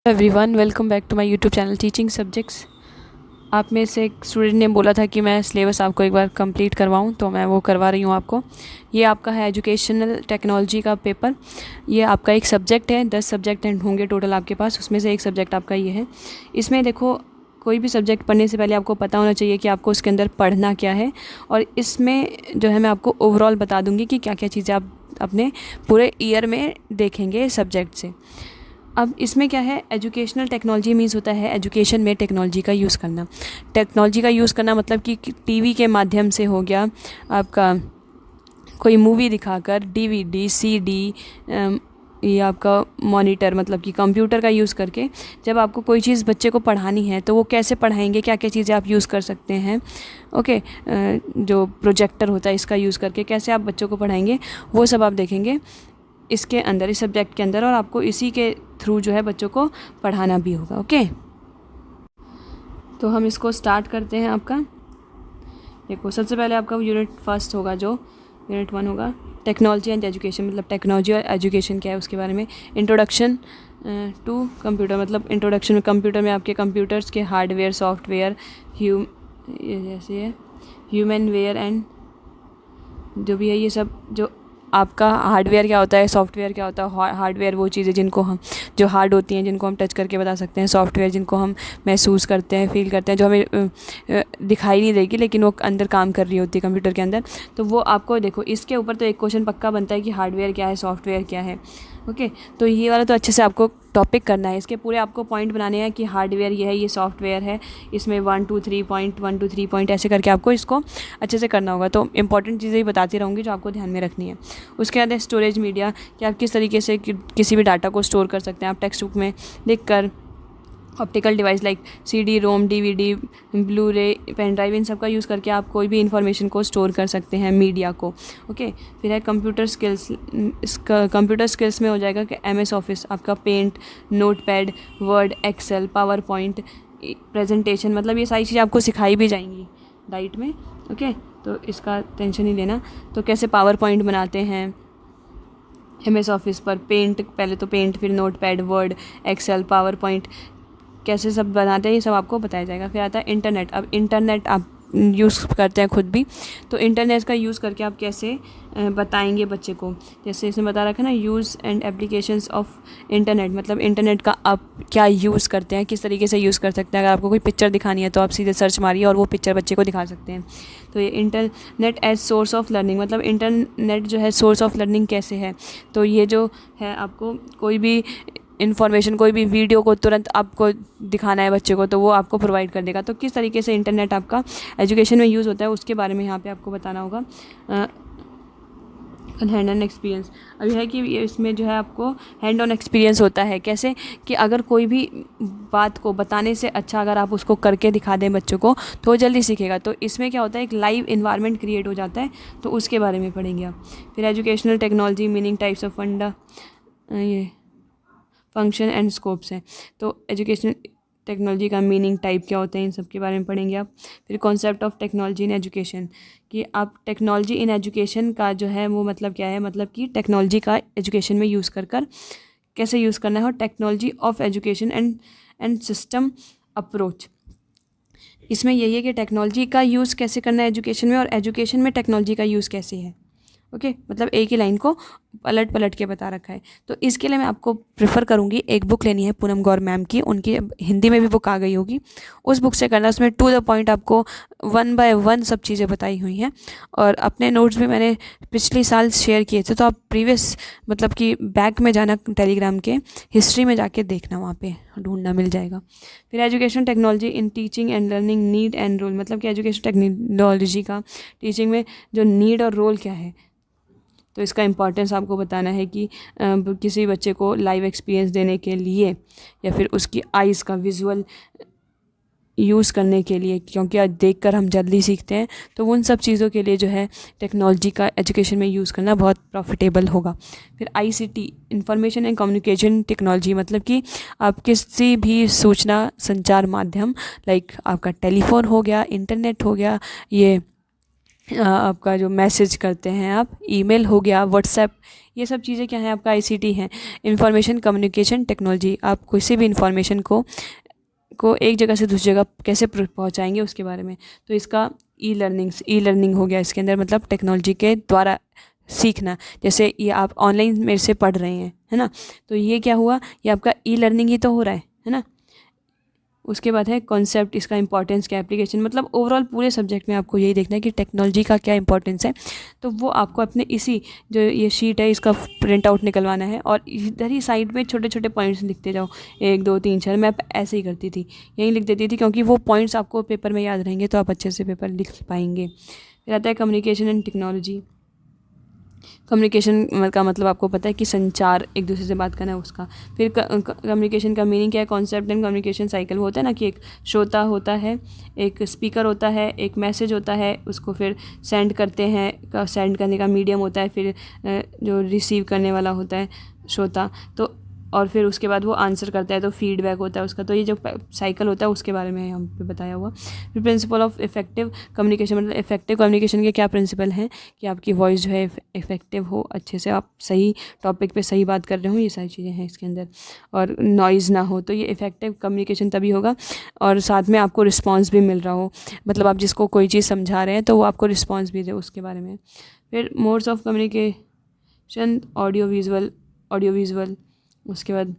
Everyone, welcome back to my YouTube channel teaching subjects. आप में से एक स्टूडेंट ने बोला था कि मैं सिलेबस आपको एक बार कंप्लीट करवाऊं, तो मैं वो करवा रही हूं आपको। ये आपका है एजुकेशनल टेक्नोलॉजी का पेपर। ये आपका एक सब्जेक्ट है, 10 सब्जेक्ट होंगे टोटल आपके पास, उसमें से एक सब्जेक्ट आपका ये है। इसमें देखो, कोई भी सब्जेक्ट पढ़ने से पहले आपको पता होना चाहिए कि आपको उसके अंदर पढ़ना क्या है। और इसमें जो है मैं आपको ओवरऑल बता दूंगी कि क्या क्या चीज़ें आप अपने पूरे ईयर में देखेंगे सब्जेक्ट से। अब इसमें क्या है, एजुकेशनल टेक्नोलॉजी मीन्स होता है एजुकेशन में टेक्नोलॉजी का यूज़ करना। टेक्नोलॉजी का यूज़ करना मतलब कि टीवी के माध्यम से हो गया आपका, कोई मूवी दिखाकर, डीवीडी, सीडी, ये आपका मॉनिटर मतलब कि कंप्यूटर का यूज़ करके जब आपको कोई चीज़ बच्चे को पढ़ानी है तो वो कैसे पढ़ाएंगे, क्या क्या चीज़ें आप यूज़ कर सकते हैं। ओके, जो प्रोजेक्टर होता है इसका यूज़ करके कैसे आप बच्चों को पढ़ाएंगे, वो सब आप देखेंगे इसके अंदर, इस सब्जेक्ट के अंदर। और आपको इसी के थ्रू जो है बच्चों को पढ़ाना भी होगा। ओके, तो हम इसको स्टार्ट करते हैं। आपका देखो, सबसे पहले आपका यूनिट फर्स्ट होगा, जो यूनिट 1 होगा, टेक्नोलॉजी एंड एजुकेशन। मतलब टेक्नोलॉजी और एजुकेशन क्या है उसके बारे में। इंट्रोडक्शन टू कंप्यूटर, मतलब इंट्रोडक्शन में कंप्यूटर में आपके कंप्यूटर्स के हार्डवेयर, सॉफ्टवेयर, जैसे है ह्यूमन वेयर एंड जो भी है ये सब। जो आपका हार्डवेयर क्या होता है, सॉफ्टवेयर क्या होता है। हार्डवेयर वो चीज़ें जिनको हम, जो हार्ड होती हैं, जिनको हम टच करके बता सकते हैं। सॉफ्टवेयर जिनको हम महसूस करते हैं, फील करते हैं, जो हमें दिखाई नहीं देगी लेकिन वो अंदर काम कर रही होती है कंप्यूटर के अंदर। तो वो आपको देखो, इसके ऊपर तो एक क्वेश्चन पक्का बनता है कि हार्डवेयर क्या है, सॉफ्टवेयर क्या है। ओके, तो ये वाला तो अच्छे से आपको टॉपिक करना है। इसके पूरे आपको पॉइंट बनाने हैं कि हार्डवेयर ये है, ये सॉफ्टवेयर है, इसमें 1 2 3 पॉइंट, 1 2 3 पॉइंट ऐसे करके आपको इसको अच्छे से करना होगा। तो इंपॉर्टेंट चीज़ें ही बताती रहूँगी जो आपको ध्यान में रखनी है। उसके बाद है स्टोरेज मीडिया, कि आप किस तरीके से किसी भी डाटा को स्टोर कर सकते हैं। आप टेक्स्ट बुक में लिख कर, optical device like CD ROM, DVD, blue रे, पेन ड्राइव, इन सब का यूज़ करके आप कोई भी इंफॉर्मेशन को स्टोर कर सकते हैं, मीडिया को। ओके, फिर है कंप्यूटर स्किल्स। इसका कंप्यूटर स्किल्स में हो जाएगा कि एमएस ऑफिस, आपका Paint, Notepad, Word, Excel, PowerPoint, presentation, मतलब ये सारी चीज़ें आपको सिखाई भी जाएंगी डाइट में। ओके, तो इसका टेंशन नहीं लेना। तो कैसे पावर पॉइंट बनाते हैं एमएस ऑफिस पर, पेंट, पहले तो पेंट, फिर Notepad, Word, Excel, PowerPoint कैसे सब बनाते हैं, ये सब आपको बताया जाएगा। फिर आता है इंटरनेट। अब इंटरनेट आप यूज़ करते हैं खुद भी, तो इंटरनेट का यूज़ करके आप कैसे बताएंगे बच्चे को। जैसे इसमें बता रखा है ना, use and applications of internet, मतलब इंटरनेट का आप क्या यूज़ करते हैं, किस तरीके से यूज़ कर सकते हैं। अगर आपको कोई पिक्चर दिखानी है तो आप सीधे सर्च मारिए और वो पिक्चर बच्चे को दिखा सकते हैं। तो ये internet as source of learning, मतलब इंटरनेट जो है सोर्स ऑफ लर्निंग कैसे है। तो ये जो है, आपको कोई भी इन्फॉर्मेशन, कोई भी वीडियो को तुरंत आपको दिखाना है बच्चे को, तो वो आपको प्रोवाइड कर देगा। तो किस तरीके से इंटरनेट आपका एजुकेशन में यूज़ होता है उसके बारे में यहाँ पे आपको बताना होगा। हैंड ऑन एक्सपीरियंस, अभी है कि इसमें जो है आपको हैंड ऑन एक्सपीरियंस होता है। कैसे कि अगर कोई भी बात को बताने से अच्छा अगर आप उसको करके दिखा दें बच्चों को, तो वो जल्दी सीखेगा। तो इसमें क्या होता है, एक लाइव इन्वायरमेंट क्रिएट हो जाता है, तो उसके बारे में पढ़ेंगे आप। फिर educational technology, meaning, types of फंडा, ये फंक्शन एंड स्कोप्स हैं। तो एजुकेशनल टेक्नोलॉजी का मीनिंग, टाइप क्या होते हैं, इन सब के बारे में पढ़ेंगे आप। फिर concept of technology in education, कि आप टेक्नोलॉजी इन एजुकेशन का जो है वो मतलब क्या है, मतलब कि टेक्नोलॉजी का एजुकेशन में यूज़ कर कैसे यूज़ करना है। और technology of education and system approach, इसमें यही है कि टेक्नोलॉजी का यूज़ कैसे करना है एजुकेशन में, और एजुकेशन में टेक्नोलॉजी का यूज़ कैसे है। ओके, मतलब एक ही लाइन को पलट पलट के बता रखा है। तो इसके लिए मैं आपको प्रेफर करूँगी, एक बुक लेनी है पूनम गौर मैम की, उनकी हिंदी में भी बुक आ गई होगी, उस बुक से करना। उसमें टू द पॉइंट आपको 1 बाय 1 सब चीज़ें बताई हुई हैं। और अपने नोट्स भी मैंने पिछले साल शेयर किए थे, तो आप प्रीवियस मतलब कि बैक में जाना, टेलीग्राम के हिस्ट्री में जाके देखना, वहाँ पे ढूंढना मिल जाएगा। फिर education technology in teaching and learning, need and role, मतलब कि एजुकेशन टेक्नोलॉजी का टीचिंग में जो नीड और रोल क्या है, तो इसका इम्पॉर्टेंस आपको बताना है कि किसी बच्चे को लाइव एक्सपीरियंस देने के लिए, या फिर उसकी आइज़ का विजुअल यूज़ करने के लिए, क्योंकि आज देख कर हम जल्दी सीखते हैं, तो उन सब चीज़ों के लिए जो है टेक्नोलॉजी का एजुकेशन में यूज़ करना बहुत प्रॉफिटेबल होगा। फिर ICT, information and communication technology, मतलब कि आप किसी भी सूचना संचार माध्यम, लाइक आपका टेलीफोन हो गया, इंटरनेट हो गया, ये आपका जो मैसेज करते हैं आप, ईमेल हो गया, व्हाट्सएप, ये सब चीज़ें क्या है आपका आईसीटी है, इंफॉर्मेशन कम्युनिकेशन टेक्नोलॉजी। आप किसी भी इंफॉर्मेशन को एक जगह से दूसरी जगह कैसे पहुंचाएंगे उसके बारे में। तो इसका ई लर्निंग हो गया इसके अंदर, मतलब टेक्नोलॉजी के द्वारा सीखना। जैसे ये आप ऑनलाइन मेरे से पढ़ रहे हैं, है ना, तो ये क्या हुआ, ये आपका ई लर्निंग ही तो हो रहा है ना। उसके बाद है कॉन्सेप्ट, इसका इंपॉर्टेंस क्या, एप्लीकेशन, मतलब ओवरऑल पूरे सब्जेक्ट में आपको यही देखना है कि टेक्नोलॉजी का क्या इंपॉर्टेंस है। तो वो आपको अपने इसी जो ये शीट है इसका प्रिंट आउट निकलवाना है और इधर ही साइड में छोटे छोटे पॉइंट्स लिखते जाओ, 1 2 3 4। मैं ऐसे ही करती थी, यहीं लिख देती थी, क्योंकि वो पॉइंट्स आपको पेपर में याद रहेंगे तो आप अच्छे से पेपर लिख पाएंगे। फिर आता है कम्युनिकेशन एंड टेक्नोलॉजी। कम्युनिकेशन का मतलब आपको पता है कि संचार, एक दूसरे से बात करना है उसका। फिर कम्युनिकेशन का मीनिंग क्या है, कॉन्सेप्ट एंड कम्युनिकेशन साइकिल। वो होता है ना कि एक श्रोता होता है, एक स्पीकर होता है, एक मैसेज होता है, उसको फिर सेंड करते हैं, सेंड करने का मीडियम होता है, फिर जो रिसीव करने वाला होता है श्रोता, तो और फिर उसके बाद वो आंसर करता है तो फीडबैक होता है उसका। तो ये जो साइकिल होता है उसके बारे में यहाँ पे बताया हुआ। फिर प्रिंसिपल ऑफ इफेक्टिव कम्युनिकेशन, मतलब इफेक्टिव कम्युनिकेशन के क्या प्रिंसिपल हैं कि आपकी वॉइस जो है इफेक्टिव हो, अच्छे से आप सही टॉपिक पे सही बात कर रहे हो, ये सारी चीज़ें हैं इसके अंदर, और नॉइज़ ना हो। तो ये इफेक्टिव कम्युनिकेशन तभी होगा और साथ में आपको रिस्पॉन्स भी मिल रहा हो, मतलब आप जिसको कोई चीज़ समझा रहे हैं तो वो आपको रिस्पॉन्स भी दे उसके बारे में। फिर modes of communication, audio visual. उसके बाद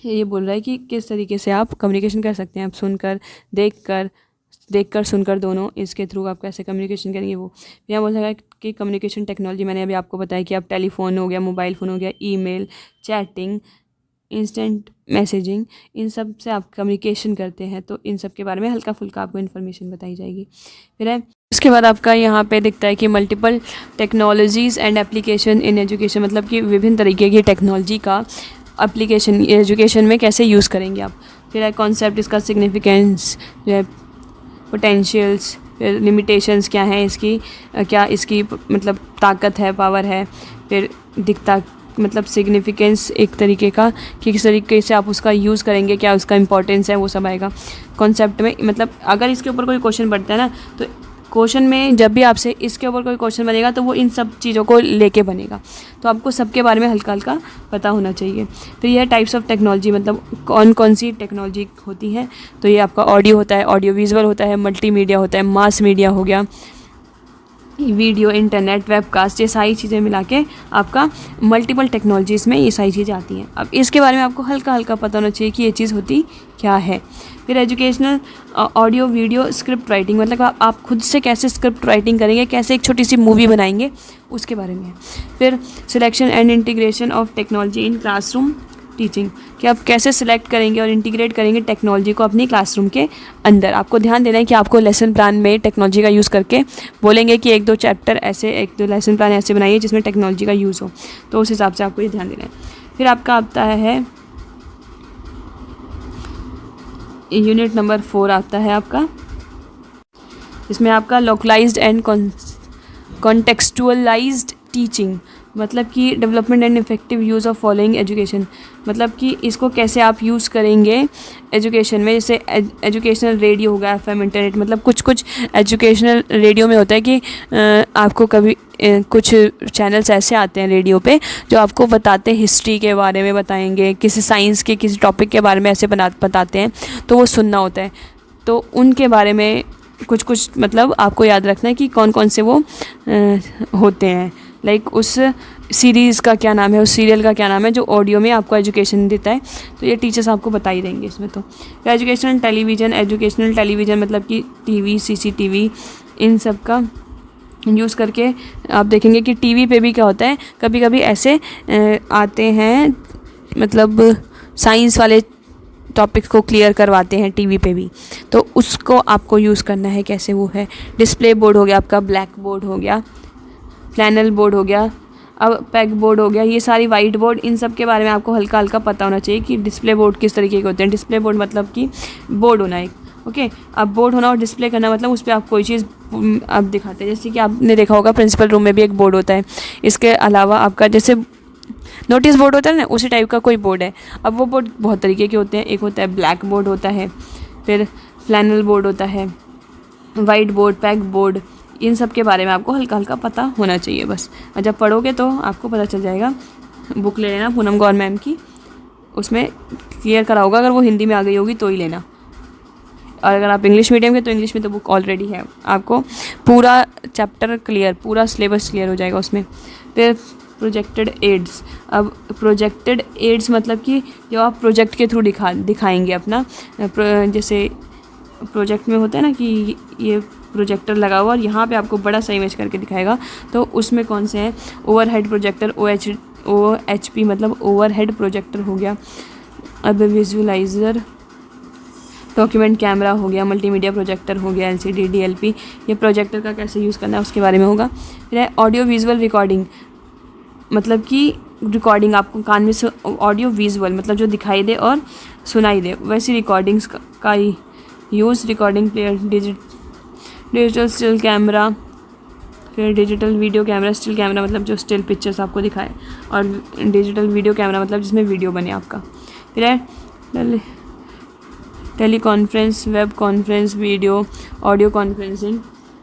ये बोल रहा है कि किस तरीके से आप कम्युनिकेशन कर सकते हैं, आप सुनकर, देखकर सुनकर दोनों, इसके थ्रू आप कैसे कम्युनिकेशन करेंगे वो। यहाँ बोल रहा है कि कम्युनिकेशन टेक्नोलॉजी, मैंने अभी आपको बताया कि आप टेलीफोन हो गया, मोबाइल फ़ोन हो गया, ईमेल, चैटिंग, इंस्टेंट मैसेजिंग, इन सब से आप कम्युनिकेशन करते हैं, तो इन सब के बारे में हल्का फुल्का आपको इन्फॉर्मेशन बताई जाएगी। फिर है उसके बाद आपका यहाँ पे दिखता है कि multiple technologies and application in education, मतलब कि विभिन्न तरीके की टेक्नोलॉजी का एप्लीकेशन एजुकेशन में कैसे यूज़ करेंगे आप। फिर है कॉन्सेप्ट, इसका सिग्निफिकेंस जो है, पोटेंशियल्स, फिर लिमिटेशंस क्या हैं इसकी, क्या इसकी मतलब ताकत है, पावर है। फिर दिखता मतलब सिग्निफिकेंस एक तरीके का कि किस तरीके से आप उसका यूज़ करेंगे, क्या उसका इंपॉर्टेंस है, वो सब आएगा कॉन्सेप्ट में। मतलब अगर इसके ऊपर कोई क्वेश्चन बनता है ना, तो क्वेश्चन में जब भी आपसे इसके ऊपर कोई क्वेश्चन बनेगा तो वो इन सब चीज़ों को लेके बनेगा, तो आपको सबके बारे में हल्का हल्का पता होना चाहिए। फिर यह टाइप्स ऑफ टेक्नोलॉजी, मतलब कौन कौन सी टेक्नोलॉजी होती है। तो ये आपका ऑडियो होता है, ऑडियो विजुअल होता है, मल्टीमीडिया होता है, मास मीडिया हो गया, वीडियो, इंटरनेट, वेबकास्ट, ये सारी चीज़ें मिला के आपका मल्टीपल टेक्नोलॉजीज़ में ये सारी चीज़ें आती हैं। अब इसके बारे में आपको हल्का हल्का पता होना चाहिए कि ये चीज़ होती क्या है। फिर educational audio video script writing, मतलब आप खुद से कैसे स्क्रिप्ट राइटिंग करेंगे, कैसे एक छोटी सी मूवी बनाएंगे, उसके बारे में है। फिर selection and integration of technology in classroom teaching, कि आप कैसे सिलेक्ट करेंगे और इंटीग्रेट करेंगे टेक्नोलॉजी को अपनी क्लासरूम के अंदर। आपको ध्यान देना है कि आपको लेसन प्लान में टेक्नोलॉजी का यूज़ करके बोलेंगे कि 1 2 चैप्टर ऐसे, 1 2 लेसन प्लान ऐसे बनाइए जिसमें टेक्नोलॉजी का यूज़ हो, तो उस हिसाब से आपको ये ध्यान देना है। फिर आपका आता है यूनिट नंबर 4 आता है आपका, इसमें आपका लोकलाइज्ड एंड कॉन्टेक्सचुअलाइज्ड टीचिंग, मतलब कि development and effective use of following education, मतलब कि इसको कैसे आप यूज़ करेंगे एजुकेशन में। जैसे एजुकेशनल रेडियो होगा, FM, इंटरनेट, मतलब कुछ एजुकेशनल रेडियो में होता है कि आपको कभी कुछ चैनल्स ऐसे आते हैं रेडियो पे जो आपको बताते हैं, हिस्ट्री के बारे में बताएंगे, किसी साइंस के किसी टॉपिक के बारे में ऐसे बताते हैं, तो वो सुनना होता है। तो उनके बारे में कुछ मतलब आपको याद रखना है कि कौन कौन से वो होते हैं, लाइक उस सीरीज़ का क्या नाम है, उस सीरियल का क्या नाम है जो ऑडियो में आपको एजुकेशन देता है, तो ये टीचर्स आपको बता ही देंगे इसमें। तो एजुकेशनल टेलीविज़न मतलब कि टीवी, CCTV, इन सब का यूज़ करके आप देखेंगे कि टीवी पे भी क्या होता है, कभी कभी ऐसे आते हैं, मतलब साइंस वाले टॉपिक्स को क्लियर करवाते हैं टीवी पे भी, तो उसको आपको यूज़ करना है कैसे, वो है डिस्प्ले बोर्ड हो गया आपका, ब्लैक बोर्ड हो गया, प्लैनल बोर्ड हो गया, अब पैक बोर्ड हो गया, ये सारी वाइट बोर्ड, इन सब के बारे में आपको हल्का हल्का पता होना चाहिए कि डिस्प्ले बोर्ड किस तरीके के होते हैं। डिस्प्ले बोर्ड मतलब कि बोर्ड होना एक, ओके। अब बोर्ड होना और डिस्प्ले करना मतलब उस पर आप कोई चीज़ आप दिखाते हैं, जैसे कि आपने देखा होगा प्रिंसिपल रूम में भी एक बोर्ड होता है। इसके अलावा आपका जैसे नोटिस बोर्ड होता है ना, उसी टाइप का कोई बोर्ड है। अब वो बोर्ड बहुत तरीके के होते हैं, एक होता है ब्लैक बोर्ड होता है, फिर फ्लैनल बोर्ड होता है, वाइट बोर्ड, पैक बोर्ड, इन सब के बारे में आपको हल्का हल्का पता होना चाहिए बस। और जब पढ़ोगे तो आपको पता चल जाएगा। बुक ले लेना पूनम गौर मैम की, उसमें क्लियर करा होगा। अगर वो हिंदी में आ गई होगी तो ही लेना, और अगर आप इंग्लिश मीडियम के तो इंग्लिश में तो बुक ऑलरेडी है। आपको पूरा चैप्टर क्लियर, पूरा सिलेबस क्लियर हो जाएगा उसमें। फिर प्रोजेक्टेड एड्स। अब प्रोजेक्टेड एड्स मतलब कि जो आप प्रोजेक्ट के थ्रू दिखाएंगे अपना, जैसे प्रोजेक्ट में होता है ना कि ये प्रोजेक्टर लगा हुआ और यहाँ पे आपको बड़ा सा इमेज करके दिखाएगा, तो उसमें कौन से हैं? ओवरहेड प्रोजेक्टर, OHP मतलब ओवरहेड प्रोजेक्टर हो गया। अब विजुअलाइज़र, डॉक्यूमेंट कैमरा हो गया, मल्टीमीडिया प्रोजेक्टर हो गया, LCD, DLP। ये प्रोजेक्टर का कैसे यूज़ करना है उसके बारे में होगा। फिर है ऑडियो विजुअल रिकॉर्डिंग, मतलब कि रिकॉर्डिंग आपको कान में से ऑडियो विजुअल मतलब जो दिखाई दे और सुनाई दे वैसी रिकॉर्डिंग्स का use. Recording player, digital still camera, फिर digital video camera. Still camera मतलब जो स्टिल पिक्चर्स आपको दिखाए, और डिजिटल वीडियो कैमरा मतलब जिसमें वीडियो बने आपका। फिर है teleconference, web conference, video audio conferencing.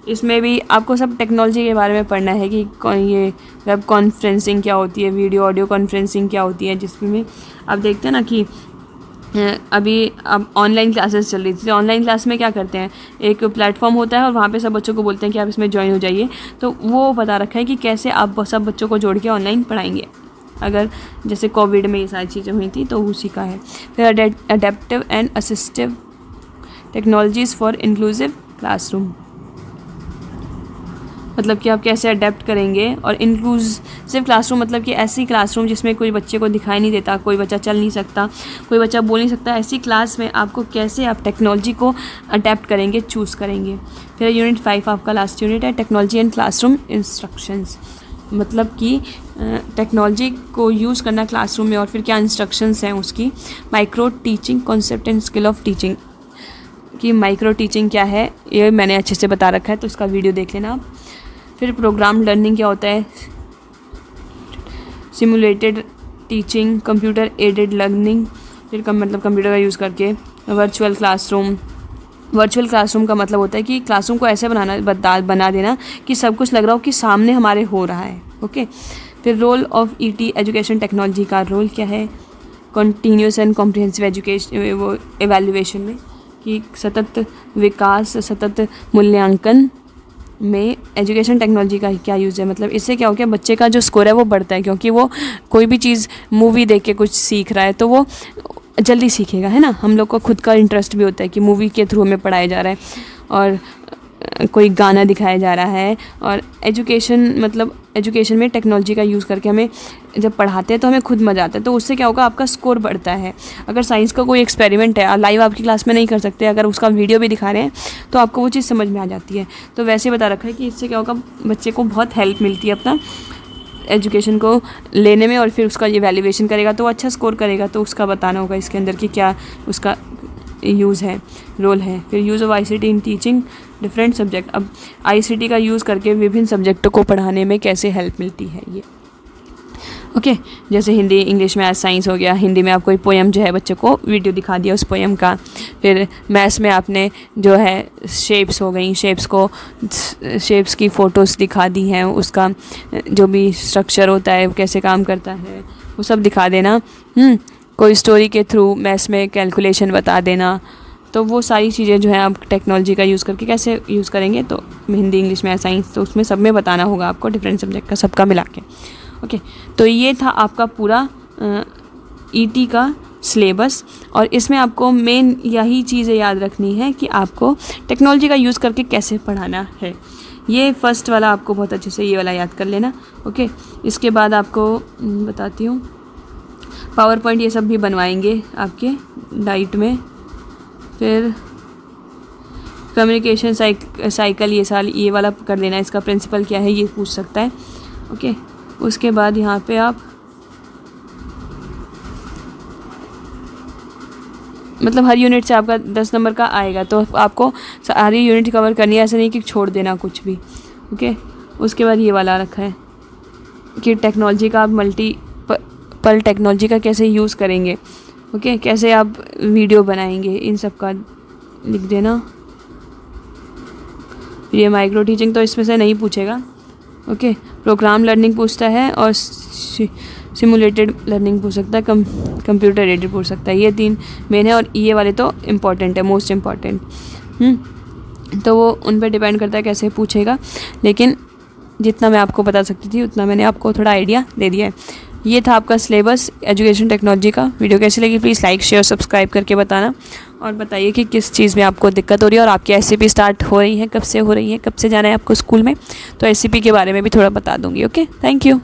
इसमें भी आपको सब टेक्नोलॉजी के बारे में पढ़ना है कि ये वेब कॉन्फ्रेंसिंग क्या होती है, वीडियो ऑडियो कॉन्फ्रेंसिंग क्या होती है। जिसमें आप देखते हैं ना कि अभी अब ऑनलाइन क्लासेस चल रही थी। ऑनलाइन क्लास में क्या करते हैं, एक प्लेटफॉर्म होता है और वहाँ पे सब बच्चों को बोलते हैं कि आप इसमें ज्वाइन हो जाइए। तो वो बता रखा है कि कैसे आप सब बच्चों को जोड़ के ऑनलाइन पढ़ाएंगे। अगर जैसे कोविड में ये सारी चीज़ें हुई थी तो उसी का है। फिर adaptive and assistive technologies for inclusive classroom, मतलब कि आप कैसे अडेप्ट करेंगे। और इंक्लूसिव क्लासरूम मतलब कि ऐसी क्लासरूम जिसमें कोई बच्चे को दिखाई नहीं देता, कोई बच्चा चल नहीं सकता, कोई बच्चा बोल नहीं सकता, ऐसी क्लास में आपको कैसे आप टेक्नोलॉजी को अडेप्ट करेंगे, चूज़ करेंगे। फिर यूनिट 5 आपका लास्ट यूनिट है, टेक्नोलॉजी एंड क्लासरूम इंस्ट्रक्शंस, मतलब कि टेक्नोलॉजी को यूज़ करना क्लासरूम में और फिर क्या इंस्ट्रक्शंस हैं उसकी। Micro teaching concept and skill of teaching, कि माइक्रो टीचिंग क्या है ये मैंने अच्छे से बता रखा है, तो इसका वीडियो देख लेना आप। फिर प्रोग्राम लर्निंग क्या होता है, simulated teaching, computer aided learning, फिर मतलब कंप्यूटर का यूज़ करके। वर्चुअल क्लासरूम, वर्चुअल क्लासरूम का मतलब होता है कि क्लासरूम को ऐसे बना देना कि सब कुछ लग रहा हो कि सामने हमारे हो रहा है। ओके। फिर role of ET education technology का रोल क्या है, कॉन्टीन्यूस एंड कॉम्प्रिहेंसिव एजुकेशन वो एवेल्युएशन में, कि सतत विकास, सतत मूल्यांकन में एजुकेशन टेक्नोलॉजी का क्या यूज़ है। मतलब इससे क्या हो गया, बच्चे का जो स्कोर है वो बढ़ता है, क्योंकि वो कोई भी चीज़ मूवी देख के कुछ सीख रहा है तो वो जल्दी सीखेगा, है ना। हम लोग को खुद का इंटरेस्ट भी होता है कि मूवी के थ्रू हमें पढ़ाया जा रहा है और कोई गाना दिखाया जा रहा है। और एजुकेशन मतलब एजुकेशन में टेक्नोलॉजी का यूज़ करके हमें जब पढ़ाते हैं तो हमें खुद मज़ा आता है, तो उससे क्या होगा, आपका स्कोर बढ़ता है। अगर साइंस का कोई एक्सपेरिमेंट है, लाइव आपकी क्लास में नहीं कर सकते, अगर उसका वीडियो भी दिखा रहे हैं तो आपको वो चीज़ समझ में आ जाती है। तो वैसे बता रखा है कि इससे क्या होगा, बच्चे को बहुत हेल्प मिलती है अपना एजुकेशन को लेने में, और फिर उसका इवैल्यूएशन करेगा तो अच्छा स्कोर करेगा, तो उसका बताना होगा इसके अंदर कि क्या उसका यूज़ है, रोल है। फिर use of ICT in teaching different subject, अब ICT का यूज़ करके विभिन्न सब्जेक्टों को पढ़ाने में कैसे हेल्प मिलती है ये। ओके। जैसे हिंदी, इंग्लिश, मैथ, साइंस हो गया। हिंदी में आप कोई पोएम जो है बच्चे को वीडियो दिखा दिया उस पोएम का। फिर मैथ्स में आपने जो है शेप्स हो गई, शेप्स की फ़ोटोज़ दिखा दी हैं, उसका जो भी स्ट्रक्चर होता है वो कैसे काम करता है वो सब दिखा देना। कोई स्टोरी के थ्रू मैथ्स में कैलकुलेशन बता देना। तो वो सारी चीज़ें जो है आप टेक्नोलॉजी का यूज़ करके कैसे यूज़ करेंगे, तो हिंदी, इंग्लिश, मैथ, साइंस, तो उसमें सब में बताना होगा आपको, डिफरेंट सब्जेक्ट का सबका मिला के। ओके। तो ये था आपका पूरा ET का सिलेबस, और इसमें आपको मेन यही चीज़ें याद रखनी है कि आपको टेक्नोलॉजी का यूज़ करके कैसे पढ़ाना है। ये फर्स्ट वाला आपको बहुत अच्छे से ये वाला याद कर लेना। ओके। इसके बाद आपको बताती हूँ, पावर पॉइंट ये सब भी बनवाएंगे आपके डाइट में। फिर कम्युनिकेशन साइकिल ये वाला कर देना, इसका प्रिंसिपल क्या है ये पूछ सकता है। ओके। उसके बाद यहाँ पे आप मतलब हर यूनिट से आपका 10 नंबर का आएगा, तो आपको सारी यूनिट कवर करनी है, ऐसा नहीं कि छोड़ देना कुछ भी। ओके। उसके बाद ये वाला रखा है कि टेक्नोलॉजी का आप मल्टीपल टेक्नोलॉजी का कैसे यूज़ करेंगे। ओके। कैसे आप वीडियो बनाएंगे, इन सब का लिख देना। फिर ये माइक्रो टीचिंग तो इसमें से नहीं पूछेगा। ओके, प्रोग्राम लर्निंग पूछता है और सिमुलेटेड लर्निंग पूछ सकता है, कंप्यूटर एडेड पूछ सकता है। ये 3 मेन है और ये वाले तो इम्पॉर्टेंट है, मोस्ट इम्पॉर्टेंट। तो वो उन पे डिपेंड करता है कैसे पूछेगा, लेकिन जितना मैं आपको बता सकती थी उतना मैंने आपको थोड़ा आइडिया दे दिया है। ये था आपका सिलेबस एजुकेशन टेक्नोलॉजी का। वीडियो कैसी लगी प्लीज़ लाइक शेयर सब्सक्राइब करके बताना, और बताइए कि किस चीज़ में आपको दिक्कत हो रही है और आपकी एससीपी स्टार्ट हो रही है, कब से हो रही है, कब से जाना है आपको स्कूल में। तो एससीपी के बारे में भी थोड़ा बता दूँगी। Okay, thank you.